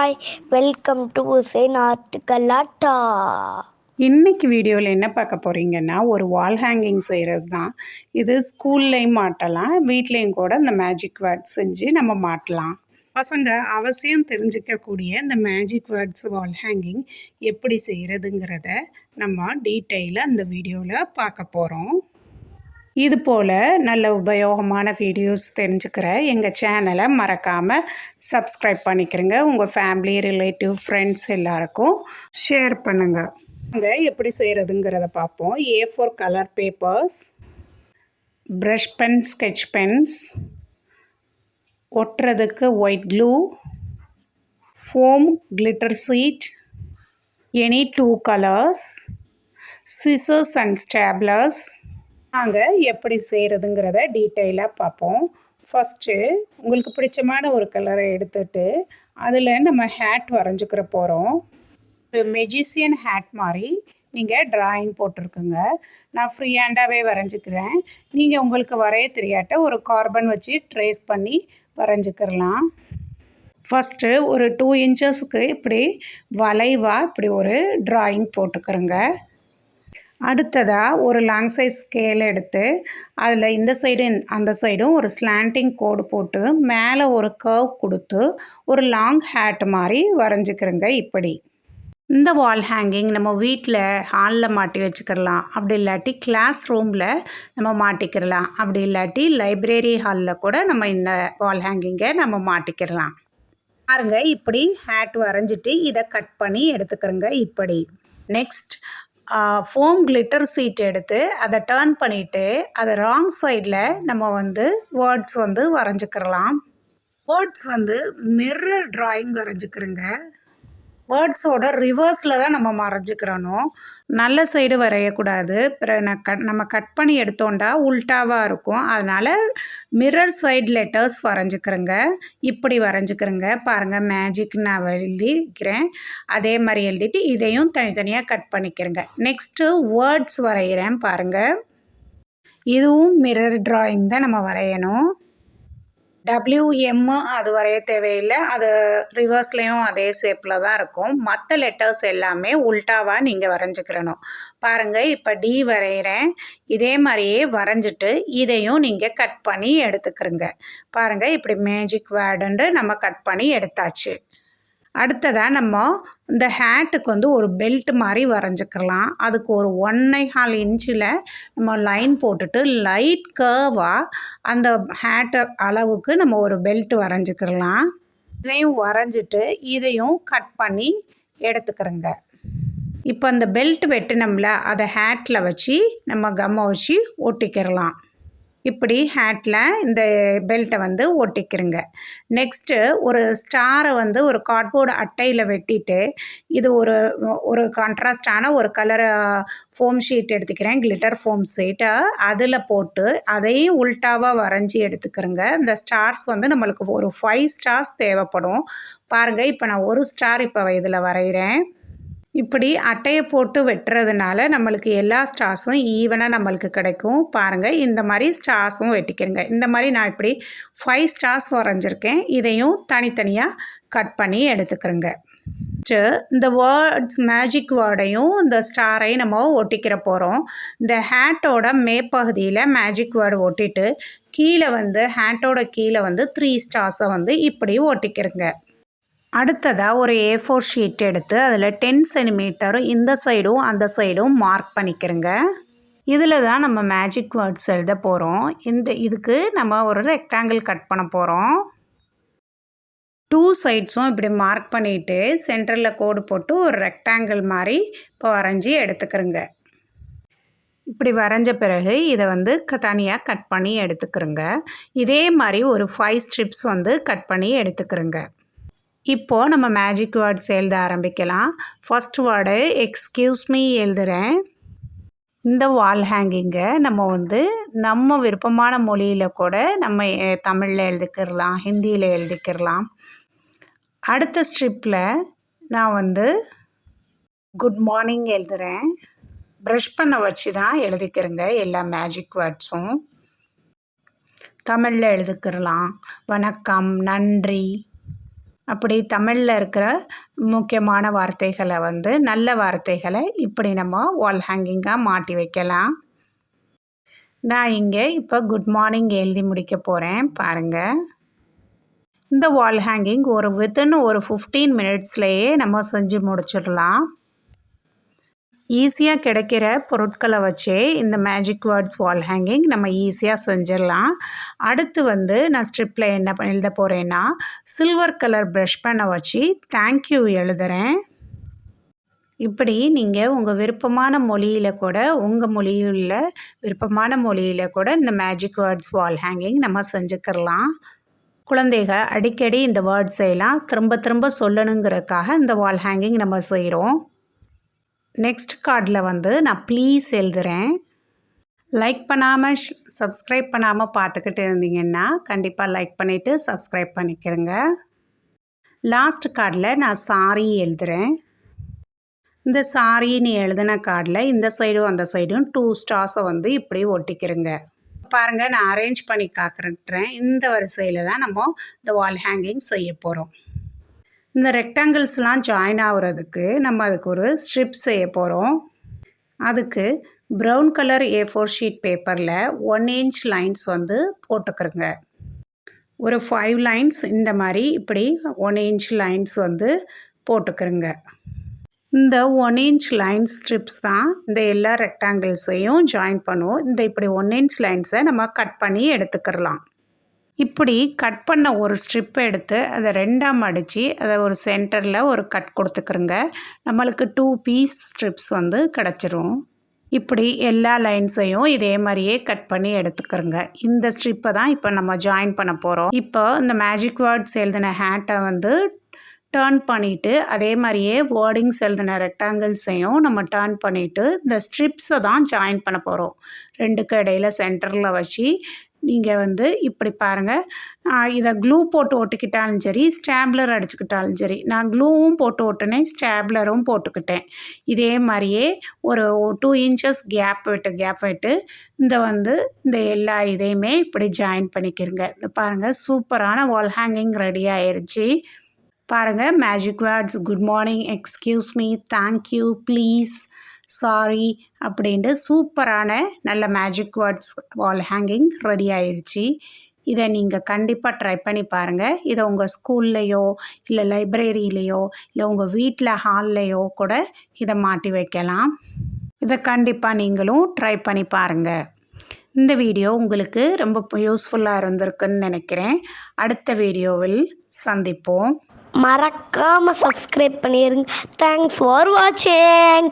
Hi, welcome to Hussain art Galatta. இன்னைக்கு வீடியோவில் என்ன பார்க்க போகிறீங்கன்னா, ஒரு வால் ஹேங்கிங் செய்கிறது தான். இது ஸ்கூல்லையும் மாட்டலாம், வீட்லேயும் கூட இந்த மேஜிக் வேர்ட்ஸ் செஞ்சு நம்ம மாட்டலாம். பசங்க அவசியம் தெரிஞ்சிக்கக்கூடிய இந்த மேஜிக் வேர்ட்ஸ் வால் ஹேங்கிங் எப்படி செய்கிறதுங்கிறத நம்ம டீட்டெயிலாக இந்த வீடியோவில் பார்க்க போகிறோம். இது போல் நல்ல உபயோகமான வீடியோஸ் தெரிஞ்சுக்கிற எங்கள் சேனலை மறக்காமல் சப்ஸ்கிரைப் பண்ணிக்கிறங்க. உங்கள் ஃபேமிலி, ரிலேட்டிவ், ஃப்ரெண்ட்ஸ் எல்லாருக்கும் ஷேர் பண்ணுங்கள். நாங்கள் எப்படி செய்கிறதுங்கிறத பார்ப்போம். A4 colour papers, brush pen, sketch pens, ஒட்டுறதுக்கு white glue, foam glitter sheet, any 2 colours, scissors and staplers. நாங்கள் எப்படி செய்கிறதுங்கிறத டீட்டெயிலாக பார்ப்போம். ஃபஸ்ட்டு உங்களுக்கு பிடிச்சமான ஒரு கலரை எடுத்துகிட்டு அதில் நம்ம ஹேட் வரைஞ்சிக்கிற போகிறோம். ஒரு மெஜிஷியன் ஹேட் மாதிரி நீங்கள் ட்ராயிங் போட்டிருக்குங்க. நான் ஃப்ரீ ஹேண்டாகவே வரைஞ்சிக்கிறேன். நீங்கள் உங்களுக்கு வரைய தெரியாட்ட ஒரு கார்பன் வச்சு ட்ரேஸ் பண்ணி வரைஞ்சிக்கிறலாம். ஃபஸ்ட்டு ஒரு 2 இன்ச்சஸ்க்கு இப்படி வளைவாக இப்படி ஒரு ட்ராயிங் போட்டுக்கிறோங்க. அடுத்ததாக ஒரு லாங் சைஸ் ஸ்கேல் எடுத்து அதில் இந்த சைடு அந்த சைடும் ஒரு ஸ்லாண்டிங் கோடு போட்டு மேலே ஒரு கர்வ் கொடுத்து ஒரு லாங் ஹேட் மாதிரி வரைஞ்சிக்கிறோங்க. இப்படி இந்த வால் ஹேங்கிங் நம்ம வீட்டில் ஹாலில் மாட்டி வச்சுக்கிறலாம், அப்படி இல்லாட்டி கிளாஸ் ரூமில் நம்ம மாட்டிக்கிறலாம், அப்படி இல்லாட்டி லைப்ரரி ஹாலில் கூட நம்ம இந்த வால் ஹேங்கிங்கை நம்ம மாட்டிக்கிறலாம். பாருங்க, இப்படி ஹேட் வரைஞ்சிட்டு இதை கட் பண்ணி எடுத்துக்கிறோங்க. இப்படி நெக்ஸ்ட் ஃபோம் கிளிட்டர் சீட் எடுத்து அதை டர்ன் பண்ணிவிட்டு அதை ராங் சைடில் நம்ம வேர்ட்ஸ் வரைஞ்சிக்கிறலாம். வேர்ட்ஸ் மிரர் ட்ராயிங் வரைஞ்சிக்கிறோங்க. வேர்ட்ஸோட ரிவர்ஸில் தான் நம்ம வரைஞ்சிக்கிறணும். நல்ல சைடு வரையக்கூடாது. நம்ம கட் பண்ணி எடுத்தோண்டா உல்ட்டாவாக இருக்கும். அதனால் மிரர் சைடு லெட்டர்ஸ் வரைஞ்சிக்கிறோங்க. இப்படி வரைஞ்சிக்கிறோங்க. பாருங்கள், மேஜிக் நான் எழுதிக்கிறேன். அதே மாதிரி எழுதிட்டு இதையும் தனித்தனியாக கட் பண்ணிக்கிறேங்க. நெக்ஸ்ட்டு வேர்ட்ஸ் வரைகிறேன். பாருங்கள், இதுவும் மிரர் ட்ராயிங் தான் நம்ம வரையணும். WM அது வரைய தேவையில்லை, அது ரிவர்ஸ்லேயும் அதே ஷேப்பில் தான் இருக்கும். மற்ற லெட்டர்ஸ் எல்லாமே உல்ட்டாவாக நீங்கள் வரைஞ்சிக்கிறணும். பாருங்கள், இப்போ D வரைகிறேன். இதே மாதிரியே வரைஞ்சிட்டு இதையும் நீங்கள் கட் பண்ணி எடுத்துக்கிறோங்க. பாருங்கள், இப்படி மேஜிக் வேர்டுன்னு நம்ம கட் பண்ணி எடுத்தாச்சு. அடுத்ததாக நம்ம இந்த ஹேட்டுக்கு ஒரு பெல்ட் மாதிரி வரைஞ்சிக்கலாம். அதுக்கு ஒரு 1.25 இன்ச்சில் நம்ம லைன் போட்டுட்டு லைட் கர்வாக அந்த ஹேட்டு அளவுக்கு நம்ம ஒரு பெல்ட் வரைஞ்சிக்கிறலாம். இதையும் வரைஞ்சிட்டு இதையும் கட் பண்ணி எடுத்துக்கிறோங்க. இப்போ அந்த பெல்ட் வெட்டினோம்ல, அதை ஹேட்டில் வச்சு நம்ம கம்மை வச்சு ஒட்டிக்கிறலாம். இப்படி ஹேட்டில் இந்த பெல்ட்டை ஒட்டிக்கிறோங்க. நெக்ஸ்ட்டு ஒரு ஸ்டாரை ஒரு கார்ட்போர்டு அட்டையில் வெட்டிட்டு இது ஒரு கான்ட்ராஸ்டான ஒரு கலர் ஃபோம் ஷீட் எடுத்துக்கிறேன், கிளிட்டர் ஃபோம் ஷீட்டை. அதில் போட்டு அதையும் உல்ட்டாவாக வரைஞ்சி எடுத்துக்கிறோங்க. இந்த ஸ்டார்ஸ் நம்மளுக்கு ஒரு 5 ஸ்டார்ஸ் தேவைப்படும். பாருங்கள், இப்போ நான் ஒரு ஸ்டார் இப்போ இதில் வரைகிறேன். இப்படி அட்டையை போட்டு வெட்டுறதுனால நம்மளுக்கு எல்லா ஸ்டார்ஸும் ஈவனாக நம்மளுக்கு கிடைக்கும். பாருங்கள், இந்த மாதிரி ஸ்டார்ஸும் வெட்டிக்கிறேங்க. இந்த மாதிரி நான் இப்படி 5 ஸ்டார்ஸ் வரைஞ்சிருக்கேன். இதையும் தனித்தனியாக கட் பண்ணி எடுத்துக்கிறேங்க. இந்த வேர்ட்ஸ் மேஜிக் வேர்டையும் இந்த ஸ்டாரையும் நம்ம ஒட்டிக்கிற போகிறோம். இந்த ஹேட்டோட மேற்பகுதியில் மேஜிக் வேர்டு ஒட்டிட்டு கீழே ஹேட்டோட கீழே 3 ஸ்டார்ஸை இப்படி ஒட்டிக்கிறேங்க. அடுத்ததாக ஒரு A4 ஷீட் எடுத்து அதில் 10 சென்டிமீட்டர் இந்த சைடும் அந்த சைடும் மார்க் பண்ணிக்கிறோங்க. இதில் தான் நம்ம மேஜிக் வேர்ட்ஸ் எழுத போகிறோம். இதுக்கு நம்ம ஒரு ரெக்டாங்கிள் கட் பண்ண போகிறோம். 2 சைட்ஸும் இப்படி மார்க் பண்ணிவிட்டு சென்டரில் கோடு போட்டு ஒரு ரெக்டாங்கிள் மாதிரி இப்போ வரைஞ்சி எடுத்துக்கிறோங்க. இப்படி வரைஞ்ச பிறகு இதை தனியாக கட் பண்ணி எடுத்துக்கிறோங்க. இதே மாதிரி ஒரு 5 ஸ்ட்ரிப்ஸ் கட் பண்ணி எடுத்துக்கிறோங்க. இப்போது நம்ம மேஜிக் வேர்ட்ஸ் எழுத ஆரம்பிக்கலாம். ஃபஸ்ட் வேர்டு எக்ஸ்கியூஸ் மீ எழுதுகிறேன். இந்த வால் ஹேங்கிங்கை நம்ம விருப்பமான மொழியில் கூட நம்ம தமிழில் எழுதிக்கிறலாம், ஹிந்தியில் எழுதிக்கிறலாம். அடுத்த ஸ்ட்ரிப்பில் நான் குட் மார்னிங் எழுதுகிறேன். ப்ரஷ் பண்ண வச்சு தான் எழுதிக்கிறேங்க எல்லா மேஜிக் வேர்ட்ஸும். தமிழில் எழுதிக்கிறலாம். வணக்கம், நன்றி. அப்படி தமிழில் இருக்கிற முக்கியமான வார்த்தைகளை வந்து நல்ல வார்த்தைகளை இப்படி நம்ம வால் ஹேங்கிங்காக மாட்டி வைக்கலாம். நான் இங்கே இப்போ குட் மார்னிங் எழுதி முடிக்க போகிறேன். பாருங்கள், இந்த வால் ஹேங்கிங் வித்தின் ஒரு 15 மினிட்ஸ்லேயே நம்ம செஞ்சு முடிச்சிடலாம். ஈஸியாக கிடைக்கிற பொருட்களை வச்சே இந்த மேஜிக் வேர்ட்ஸ் வால் ஹேங்கிங் நம்ம ஈஸியாக செஞ்சிடலாம். அடுத்து வந்து நான் ஸ்ட்ரிப்பில் என்ன எழுத போகிறேன்னா, சில்வர் கலர் ப்ரஷ் பென்னை வச்சு தேங்க்யூ எழுதுகிறேன். இப்படி நீங்கள் உங்கள் விருப்பமான மொழியில் கூட விருப்பமான மொழியில் கூட இந்த மேஜிக் வேர்ட்ஸ் வால் ஹேங்கிங் நம்ம செஞ்சுக்கிறலாம். குழந்தைகள் அடிக்கடி இந்த வேர்ட்ஸை எல்லாம் திரும்ப திரும்ப சொல்லணுங்கிறதுக்காக இந்த வால் ஹேங்கிங் நம்ம செய்கிறோம். நெக்ஸ்ட் கார்டில் வந்து நான் ப்ளீஸ் எழுதுகிறேன். லைக் பண்ணாமல் சப்ஸ்கிரைப் பண்ணாமல் பார்த்துக்கிட்டு இருந்தீங்கன்னா கண்டிப்பாக லைக் பண்ணிவிட்டு சப்ஸ்கிரைப் பண்ணிக்கிறேங்க. லாஸ்ட் கார்டில் நான் சாரி எழுதுகிறேன். இந்த சாரின்னு எழுதின கார்டில் இந்த சைடும் அந்த சைடும் 2 ஸ்டார்ஸை வந்து இப்படி ஒட்டிக்கிறேங்க. பாருங்கள், நான் அரேஞ்ச் பண்ணி காட்டுறேன். இந்த வரிசையில் தான் நம்ம இந்த வால் ஹேங்கிங் செய்ய போகிறோம். இந்த ரெக்டாங்கிள்ஸ்லாம் ஜாயின் ஆகுறதுக்கு நம்ம அதுக்கு ஒரு ஸ்ட்ரிப் செய்ய போகிறோம். அதுக்கு ப்ரௌன் கலர் A4 ஷீட் பேப்பரில் 1 inch லைன்ஸ் வந்து போட்டுக்கிறோங்க. ஒரு 5 லைன்ஸ் இந்த மாதிரி இப்படி 1 inch லைன்ஸ் வந்து போட்டுக்கிறோங்க. இந்த 1 inch லைன் ஸ்ட்ரிப்ஸ் தான் இந்த எல்லா ரெக்டாங்கிள்ஸையும் ஜாயின் பண்ணுவோம். இந்த இப்படி 1 inch லைன்ஸை நம்ம கட் பண்ணி எடுத்துக்கிறலாம். இப்படி கட் பண்ண ஒரு ஸ்ட்ரிப்பை எடுத்து அதை 2ஆக மடித்து அதை ஒரு சென்டரில் ஒரு கட் கொடுத்துக்கிறோங்க. நம்மளுக்கு 2 பீஸ் ஸ்ட்ரிப்ஸ் வந்து கிடச்சிரும். இப்படி எல்லா லைன்ஸையும் இதே மாதிரியே கட் பண்ணி எடுத்துக்கிறோங்க. இந்த ஸ்ட்ரிப்பை தான் இப்போ நம்ம ஜாயின் பண்ண போகிறோம். இப்போ இந்த மேஜிக் வேர்ட்ஸ் எழுதின ஹேட்டை வந்து டர்ன் பண்ணிவிட்டு அதே மாதிரியே வேர்டிங்ஸ் எழுதின ரெக்டாங்கிள்ஸையும் நம்ம டர்ன் பண்ணிவிட்டு இந்த ஸ்ட்ரிப்ஸை தான் ஜாயின் பண்ண போகிறோம். 2க்கு இடையில சென்டரில் வச்சு நீங்கள் வந்து இப்படி பாருங்கள். இதை க்ளூ போட்டு ஒட்டிக்கிட்டாலும் சரி, ஸ்டாப்லர் அடிச்சுக்கிட்டாலும் சரி. நான் க்ளூவும் போட்டு ஒட்டினேன், ஸ்டாப்லரும் போட்டுக்கிட்டேன். இதே மாதிரியே ஒரு 2 inches கேப் விட்டு இந்த எல்லா இதையுமே இப்படி ஜாயின் பண்ணிக்கிறங்க. இந்த பாருங்கள், சூப்பரான வால் ஹேங்கிங் ரெடி ஆயிடுச்சு. பாருங்கள், magic words good morning, excuse me, thank you, please, sorry அப்படின்ட்டு சூப்பரான நல்ல மேஜிக் வேர்ட்ஸ் வால் ஹேங்கிங் ரெடி ஆயிடுச்சு. இதை நீங்கள் கண்டிப்பாக ட்ரை பண்ணி பாருங்கள். இதை உங்கள் ஸ்கூல்லையோ இல்லை லைப்ரரியிலையோ இல்லை உங்கள் வீட்டில் ஹால்லையோ கூட இதை மாட்டி வைக்கலாம். இதை கண்டிப்பாக நீங்களும் ட்ரை பண்ணி பாருங்கள். இந்த வீடியோ உங்களுக்கு ரொம்ப யூஸ்ஃபுல்லாக இருந்திருக்குன்னு நினைக்கிறேன். அடுத்த வீடியோவில் சந்திப்போம். மறக்காமல் சப்ஸ்கிரைப் பண்ணிடுங்க. தேங்க்ஸ் ஃபார் வாட்சிங்.